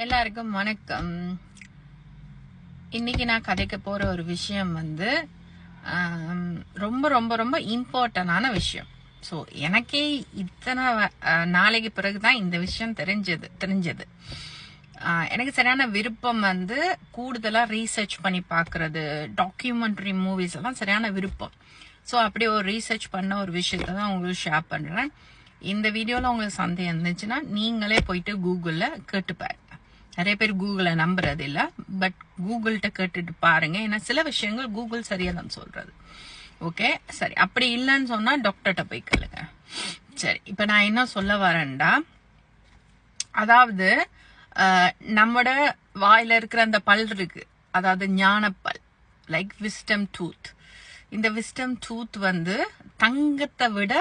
எல்லாருக்கும் வணக்கம். இன்னைக்கு நான் கதைக்க போற ஒரு விஷயம் வந்து ரொம்ப ரொம்ப ரொம்ப இம்பார்ட்டன்டான விஷயம். ஸோ எனக்கே இத்தனை நாளைக்கு பிறகுதான் இந்த விஷயம் தெரிஞ்சது. எனக்கு சரியான விருப்பம் வந்து கூடுதலா ரீசர்ச் பண்ணி பாக்குறது, டாக்குமெண்ட்ரி மூவிஸ் எல்லாம் சரியான விருப்பம். ஸோ அப்படி ஒரு ரீசர்ச் பண்ண ஒரு விஷயத்த தான் உங்களுக்கு ஷேர் பண்றேன். இந்த வீடியோல உங்களுக்கு சந்தேகம் இருந்துச்சுன்னா நீங்களே போயிட்டு கூகுள்ல கேட்டு பாருங்க. நிறைய பேர் கூகுளை நம்புறது இல்ல, பட் கூகுள்கிட்ட கேட்டுட்டு பாருங்க. ஏன்னா சில விஷயங்கள் கூகுள் சரியா தான் சொல்றது. ஓகே, சரி. அப்படி இல்லைன்னு சொன்னா டாக்டர்கிட்ட போய் கேளுங்க. சரி, இப்ப நான் என்ன சொல்ல வரேன்டா, அதாவது நம்மோட வாயில இருக்கிற அந்த பல் இருக்கு, அதாவது ஞானப்பல், லைக் விஸ்டம் டூத். இந்த விஸ்டம் டூத் வந்து தங்கத்தை விட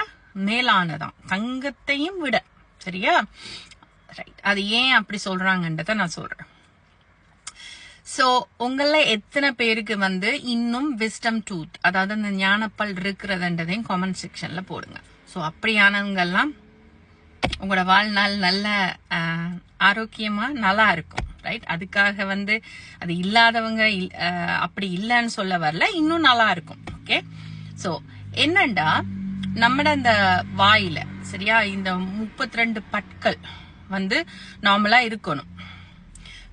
மேலானதான், தங்கத்தையும் விட. சரியா? ரைட். அது ஏன் அப்படி சொல்றாங்கன்றத நான் சொல்றேன். சோ உங்கள எத்தனை பேருக்கு வந்து இன்னும் விஸ்டம் டூத், அதாவது அந்த ஞானப்பல் இருக்கிறதுன்றதையும் காமெண்ட் செக்ஷன்ல போடுங்க. சோ அப்படியானவங்க எல்லாம் உங்களோட வாழ்நாள் நல்ல ஆரோக்கியமா நல்லா இருக்கும். ரைட். அதுக்காக வந்து அது இல்லாதவங்க அப்படி இல்லைன்னு சொல்ல வரல, இன்னும் நல்லா இருக்கும். ஓகே. சோ என்னண்டா, நம்மட அந்த வாயில சரியா இந்த 32 பற்கள் வந்து நார்மலா இருக்கணும்.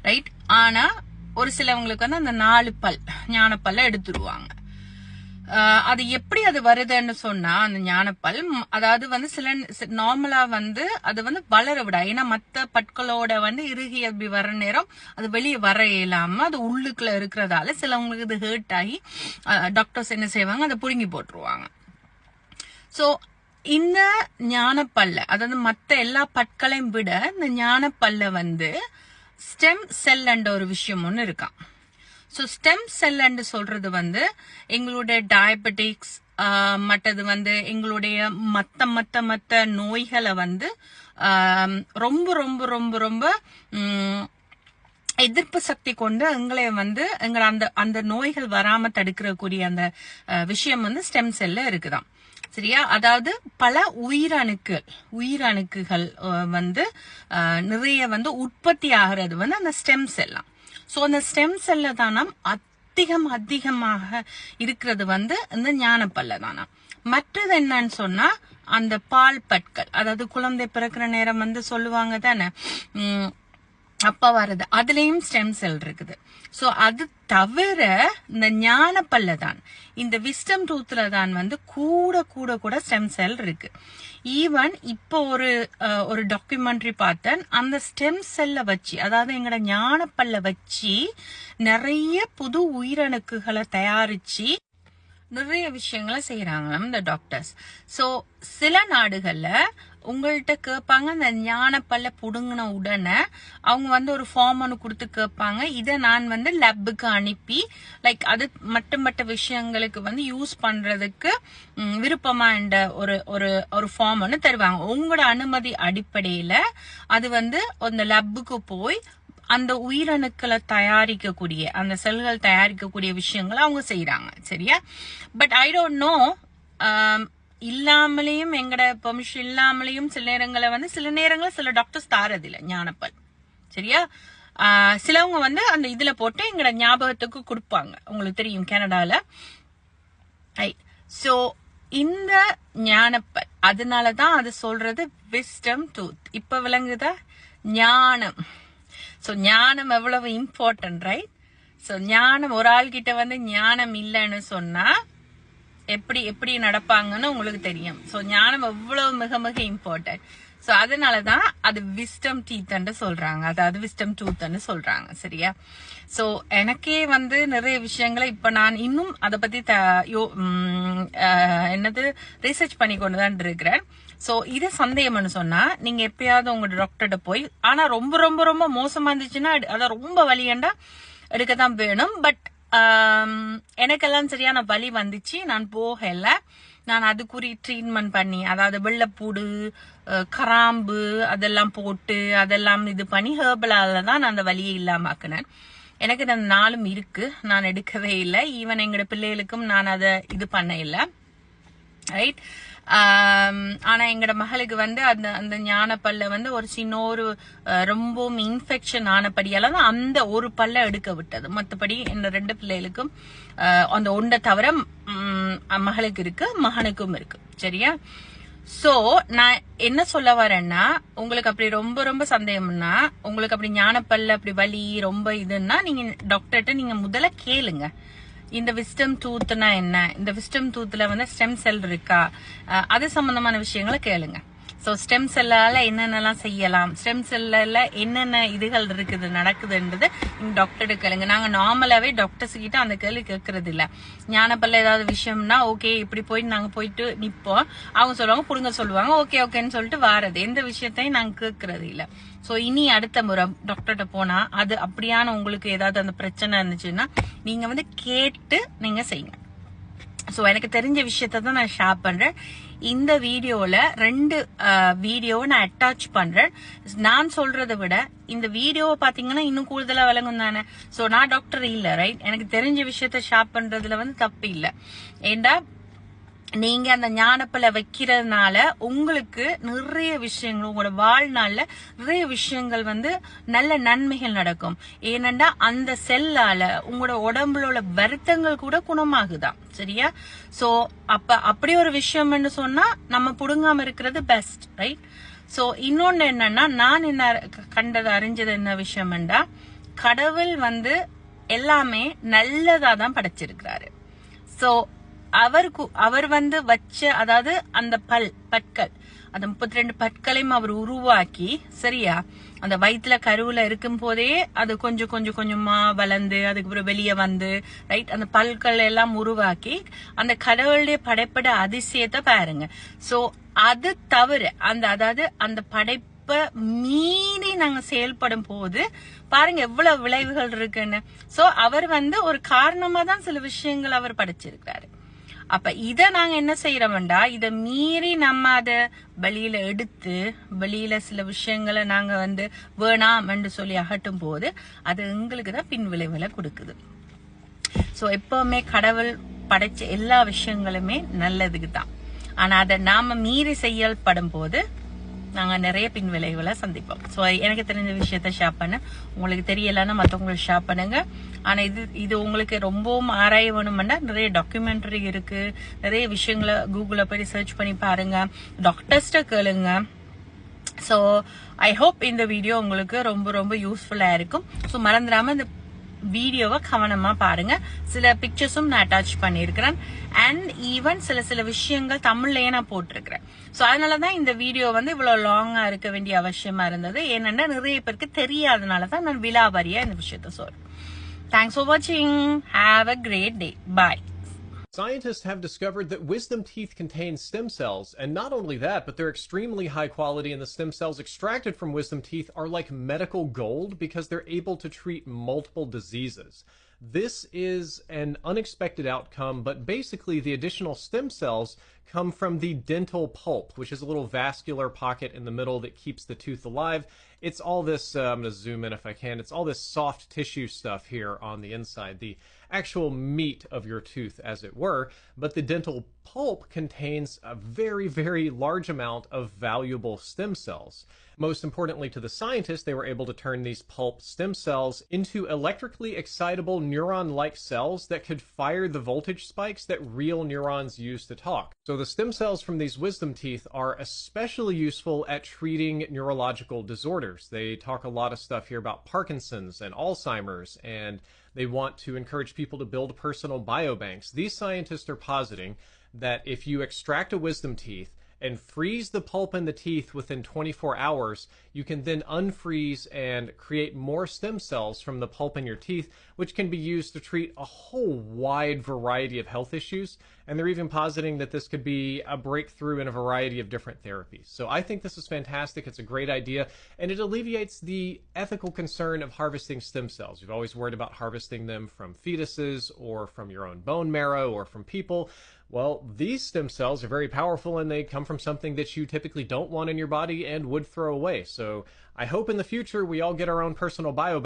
ரைட். ஆனா ஒரு சிலவங்களுக்கு வந்து அந்த 4 பல் ஞானப்பல்ல எடுத்துருவாங்க. அது எப்படி அது வருதுன்னு சொன்னா, அந்த ஞானப்பல் அதாவது வந்து சில நார்மலா வந்து அது வந்து வளர விட, ஏன்னா மத்த பற்களோட வந்து இறுகி அப்படி வர நேரம் அது வெளியே வர இயலாம அது உள்ளுக்குள்ள இருக்கிறதால சிலவங்களுக்கு இது ஹேர்ட் ஆகி டாக்டர்ஸ் என்ன செய்வாங்க, அதை புடுங்கி போட்டுருவாங்க. சோ இந்த ஞானப்பல்ல, அதாவது மத்த எல்லா பற்களையும் விட இந்த ஞானப்பல்ல வந்து ஸ்டெம் செல் என்ற ஒரு விஷயம் ஒன்று இருக்கான். ஸோ ஸ்டெம் செல் என்று சொல்றது வந்து எங்களுடைய டயபெட்டிக்ஸ், மற்றது வந்து எங்களுடைய மத்த நோய்களை வந்து ரொம்ப ரொம்ப ரொம்ப ரொம்ப எதிர்ப்பு சக்தி கொண்டு எங்களை வந்து எங்களை அந்த நோய்கள் வராம தடுக்கிறக்கூடிய அந்த விஷயம் வந்து ஸ்டெம் செல்ல இருக்குதான். சரியா? அதாவது பல உயிரணுக்குகள் வந்து நிறைய வந்து உற்பத்தி ஆகிறது வந்து அந்த ஸ்டெம் செல்லாம். சோ அந்த ஸ்டெம் செல்ல தானம் அதிகமாக இருக்கிறது வந்து இந்த ஞானப்பல்ல தானா. மற்றது என்னன்னு சொன்னா அந்த பால் பற்கள், அதாவது குழந்தை பிறக்கிற நேரம் வந்து சொல்லுவாங்க தானே, அப்ப வருது, அதுலயும் ஸ்டெம் செல் இருக்குது. சோ அது தவிர இந்த ஞானப்பல்ல தான், இந்த விஸ்டம் டூத்ல தான் வந்து கூட ஸ்டெம் செல் இருக்கு. ஈவன் இப்போ ஒரு டாக்குமெண்ட்ரி பார்த்தேன், அந்த ஸ்டெம் செல்ல வச்சு, அதாவது எங்கட ஞானப்பல்ல வச்சு நிறைய புது உயிரணுக்குகளை தயாரிச்சு நிறைய விஷயங்களை செய்யறாங்க இந்த டாக்டர்ஸ். சோ சில நாடுகள்ல உங்கள்கிட்ட கேட்பாங்க, அந்த ஞானப்பல்ல புடுங்கின உடனே அவங்க வந்து ஒரு ஃபார்ம் ஒன்று கொடுத்து கேட்பாங்க, இதை நான் வந்து லேபுக்கு அனுப்பி லைக் அது மற்ற விஷயங்களுக்கு வந்து யூஸ் பண்றதுக்கு விருப்பமா என்ற ஒரு ஃபார்ம் ஒன்று தருவாங்க. உங்களோட அனுமதி அடிப்படையில அது வந்து அந்த லேபுக்கு போய் அந்த உயிரணுக்களை தயாரிக்கக்கூடிய, அந்த செல்கள் தயாரிக்கக்கூடிய விஷயங்களை அவங்க செய்யறாங்க. சரியா? பட் ஐ டோன்ட் நோ, இல்லாமலேயும் எங்கட பெர்மிஷன் இல்லாமலேயும் சில நேரங்களில் சில டாக்டர்ஸ் தாரதில்லை ஞானப்பல். சரியா? சிலவங்க வந்து அந்த இதுல போட்டு எங்கட ஞாபகத்துக்கு கொடுப்பாங்க. உங்களுக்கு தெரியும் கனடால. சோ இந்த ஞானப்பல், அதனாலதான் அது சொல்றது விஸ்டம் டூத். இப்ப விளங்குதா ஞானம்? சோ ஞானம் எவ்வளவு இம்பார்ட்டன்ட், ரைட்? சோ ஞானம், ஒரு ஆள் கிட்ட வந்து ஞானம் இல்லைன்னு சொன்னா எப்படி நடப்பாங்கன்னு உங்களுக்கு தெரியும். சோ ஞானம் எவ்வளவு மிக மிக இம்பார்ட்டன்ட். சோ அதனாலதான் அது விஸ்டம் டீத்ன்னு சொல்றாங்க, அதாவது விஸ்டம் டூத்ன்னு சொல்றாங்க. சரியா? சோ எனக்கே வந்து நிறைய விஷயங்களை இப்ப நான் இன்னும் அதை பத்தி ரிசர்ச் பண்ணி கொண்டுதான் இருக்கிறேன். சோ இது சந்தேகம்னு சொன்னா நீங்க எப்பயாவது உங்க டாக்டர்கிட்ட போய், ஆனா ரொம்ப ரொம்ப ரொம்ப மோசமா இருந்துச்சுன்னா அத ரொம்ப வலியண்டா எடுக்கத்தான் வேணும். பட் எனக்கெல்லாம் சரியான வலி வந்துச்சு, நான் போகல. நான் அதுக்குரிய ட்ரீட்மெண்ட் பண்ணி, அதாவது வெள்ளைப்பூடு, கராம்பு அதெல்லாம் போட்டு அதெல்லாம் இது பண்ணி ஹெர்பலால தான் நான் அந்த வலியை இல்லாமக்கினேன். எனக்கு அந்த நாளும் இருக்கு, நான் எடுக்கவே இல்லை. ஈவன் எங்களோட பிள்ளைகளுக்கும் நான் அதை இது பண்ண இல்லை. ரைட். ஆனா எங்கட மகளுக்கு வந்து அந்த அந்த ஞான பல்ல வந்து ஒரு சின்ன ஒரு ரொம்பவும் இன்ஃபெக்ஷன் ஆனபடியால தான் அந்த ஒரு பல்ல எடுக்க விட்டது. மற்றபடி இந்த 2 பிள்ளைகளுக்கும் அந்த ஒன்றை தவிர மகளுக்கு இருக்கு, மகனுக்கும் இருக்கு. சரியா? சோ நான் என்ன சொல்ல வரேன்னா, உங்களுக்கு அப்படி ரொம்ப ரொம்ப சந்தேகம்னா, உங்களுக்கு அப்படி ஞானப்பல்ல அப்படி வலி ரொம்ப இதுன்னா நீங்க டாக்டர்கிட்ட நீங்க முதல்ல கேளுங்க. இந்த விஸ்டம் டூத்னா என்ன, இந்த விஸ்டம் டூத்ல வந்து ஸ்டெம் செல் இருக்கா, அது சம்பந்தமான விஷயங்களை கேளுங்க. ஸோ ஸ்டெம் செல்லால என்னென்னலாம் செய்யலாம், ஸ்டெம் செல்ல என்னென்ன இதுகள் இருக்குது நடக்குதுன்றது நீங்க டாக்டர்கிட்ட கேளுங்க. நாங்க நார்மலாவே டாக்டர்ஸ் கிட்ட அந்த கேள்வி கேட்கறது இல்ல. ஞானப்பல்ல ஏதாவது விஷயம்னா ஓகே இப்படி போயிட்டு நாங்க போயிட்டு நிப்போம், அவங்க சொல்லுவாங்க புடுங்க சொல்லுவாங்க, ஓகே ஓகேன்னு சொல்லிட்டு வாரது. எந்த விஷயத்தையும் நாங்க கேட்கறது இல்ல. சோ இனி அடுத்த முறை டாக்டர்கிட்ட போனா அது அப்படியான உங்களுக்கு ஏதாவது அந்த பிரச்சனை இருந்துச்சுன்னா நீங்க வந்து கேட்டு நீங்க செய்யுங்க. சோ எனக்கு தெரிஞ்ச விஷயத்த தான் நான் ஷேர் பண்றேன். இந்த வீடியோல 2 வீடியோவை நான் அட்டாச் பண்றேன். நான் சொல்றதை விட இந்த வீடியோவை பாத்தீங்கன்னா இன்னும் கூடுதலா விளங்கும் தானே. சோ நான் டாக்டர் இல்ல, ரைட்? எனக்கு தெரிஞ்ச விஷயத்த ஷேர் பண்றதுல வந்து தப்பு இல்ல. ஏண்டா நீங்க அந்த ஞானப்பல வைக்கிறதுனால உங்களுக்கு நிறைய விஷயங்கள் உங்களோட வாழ்நாள்ல நிறைய விஷயங்கள் வந்து நல்ல நன்மைகள் நடக்கும். ஏனென்றா அந்த செல்லால உங்களோட உடம்புல உள்ள வருத்தங்கள் கூட குணமாகுதான். சரியா? சோ அப்படி ஒரு விஷயம்னு சொன்னா நம்ம புடுங்காம இருக்கிறது பெஸ்ட், ரைட்? சோ இன்னொன்னு என்னன்னா, நான் என்ன கண்டது அறிஞ்சது என்ன விஷயம்டா, கடவுள் வந்து எல்லாமே நல்லதா தான் படைச்சிருக்கிறாரு. சோ அவர் வந்து வச்ச, அதாவது அந்த பற்கள் அந்த 32 பற்களையும் அவர் உருவாக்கி, சரியா, அந்த வயிற்றுல கருவுல இருக்கும் போதே அது கொஞ்சம் கொஞ்சம் கொஞ்சமா வளர்ந்து அதுக்கப்புறம் வெளியே வந்து, ரைட், அந்த பல்கள் எல்லாம் உருவாக்கி அந்த கடவுளுடைய படைப்பட அதிசயத்தை பாருங்க. சோ அது தவிர அதாவது அந்த படைப்பை மீறி நாங்க செயல்படும் போது பாருங்க எவ்வளவு விளைவுகள் இருக்குன்னு. சோ அவர் வந்து ஒரு காரணமா தான் சில விஷயங்கள் அவர் படைச்சிருக்கிறாரு. அப்ப இத நாங்க என்ன செய்யறோம்டா, இத மீறி நம்ம அத வெளியில எடுத்து வெளியில சில விஷயங்களை நாங்க வந்து வேணாம் என்று சொல்லி அகட்டும் போது அது எங்களுக்கு தான் பின் விளைவுகளை கொடுக்குது. சோ எப்பவுமே கடவுள் படைச்ச எல்லா விஷயங்களுமே நல்லதுக்கு தான். ஆனா அதை நாம மீறி செயல்படும் போது நாங்க நிறைய பின் விளைவுகளை சந்திப்போம். சோ எனக்கு தெரிஞ்ச விஷயத்த ஷேர் பண்ண, உங்களுக்கு தெரியலன்னா மற்றவங்களுக்கு ஷேர் பண்ணுங்க. ஆனா இது உங்களுக்கு ரொம்பவும் ஆராய வேணும்னா நிறைய டாக்குமெண்ட்ரி இருக்கு, நிறைய விஷயங்களை கூகுள்ல போய் சர்ச் பண்ணி பாருங்க, டாக்டர்ஸ்ட கேளுங்க. சோ ஐ ஹோப் இந்த வீடியோ உங்களுக்கு ரொம்ப ரொம்ப யூஸ்ஃபுல்லா இருக்கும். சோ மறந்துடாம இந்த வீடியோவை கவனமா பாருங்க. சில பிக்சர்ஸும் நான் அட்டாச் பண்ணிருக்கிறேன். அண்ட் ஈவன் சில விஷயங்கள் தமிழ்லயே நான் போட்டிருக்கிறேன். சோ அதனாலதான் இந்த வீடியோ வந்து இவ்வளவு லாங்கா இருக்க வேண்டிய அவசியமா இருந்தது. ஏன்னா நிறைய பேருக்கு தெரியாதனாலதான் நான் விலாவாரியா இந்த விஷயத்த சொல்றேன். Thanks for watching. Have a great day. Bye. Scientists have discovered that wisdom teeth contain stem cells, and not only that, but they're extremely high quality, and the stem cells extracted from wisdom teeth are like medical gold because they're able to treat multiple diseases. This is an unexpected outcome, but basically the additional stem cells come from the dental pulp, which is a little vascular pocket in the middle that keeps the tooth alive. It's all this, I'm going to zoom in if I can, it's all this soft tissue stuff here on the inside, the actual meat of your tooth, as it were, but the dental pulp contains a very, very large amount of valuable stem cells. Most importantly to the scientists, they were able to turn these pulp stem cells into electrically excitable neuron-like cells that could fire the voltage spikes that real neurons use to talk. So the stem cells from these wisdom teeth are especially useful at treating neurological disorders. They talk a lot of stuff here about Parkinson's and Alzheimer's, and they want to encourage people to build personal biobanks. These scientists are positing that if you extract a wisdom teeth and freeze the pulp in the teeth within 24 hours, you can then unfreeze and create more stem cells from the pulp in your teeth, which can be used to treat a whole wide variety of health issues. And they're even positing that this could be a breakthrough in a variety of different therapies. So I think this is fantastic. It's a great idea, and it alleviates the ethical concern of harvesting stem cells. You've always worried about harvesting them from fetuses or from your own bone marrow or from people. Well, these stem cells are very powerful, and they come from something that you typically don't want in your body and would throw away. So I hope in the future we all get our own personal bio.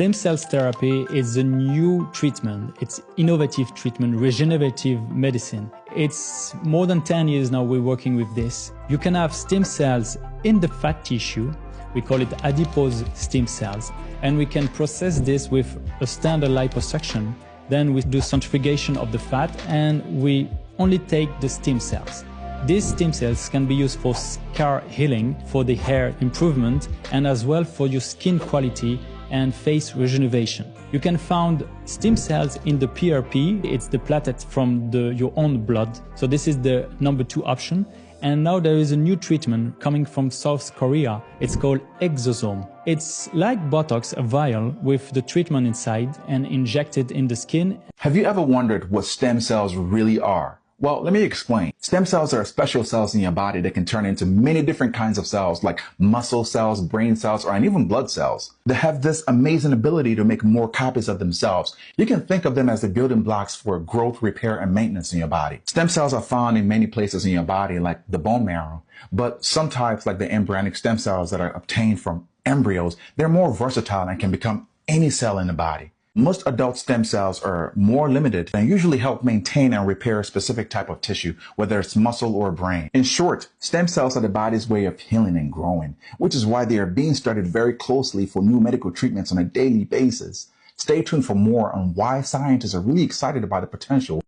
Stem cells therapy is a new treatment. It's innovative treatment, regenerative medicine. It's more than 10 years now we're working with this. You can have stem cells in the fat tissue. We call it adipose stem cells. And we can process this with a standard liposuction. Then we do centrifugation of the fat and we only take the stem cells. These stem cells can be used for scar healing, for the hair improvement, and as well for your skin quality and face rejuvenation. You can find stem cells in the PRP. It's the platelet from your own blood. So this is the number 2 option. And now there is a new treatment coming from South Korea. It's called Exosome. It's like Botox, a vial with the treatment inside and injected in the skin. Have you ever wondered what stem cells really are? Well, let me explain. Stem cells are special cells in your body that can turn into many different kinds of cells like muscle cells, brain cells, and even blood cells. They have this amazing ability to make more copies of themselves. You can think of them as the building blocks for growth, repair, and maintenance in your body. Stem cells are found in many places in your body like the bone marrow, but some types like the embryonic stem cells that are obtained from embryos, they're more versatile and can become any cell in the body. Most adult stem cells are more limited and usually help maintain and repair a specific type of tissue, whether it's muscle or brain. In short, stem cells are the body's way of healing and growing, which is why they are being studied very closely for new medical treatments on a daily basis. Stay tuned for more on why scientists are really excited about the potential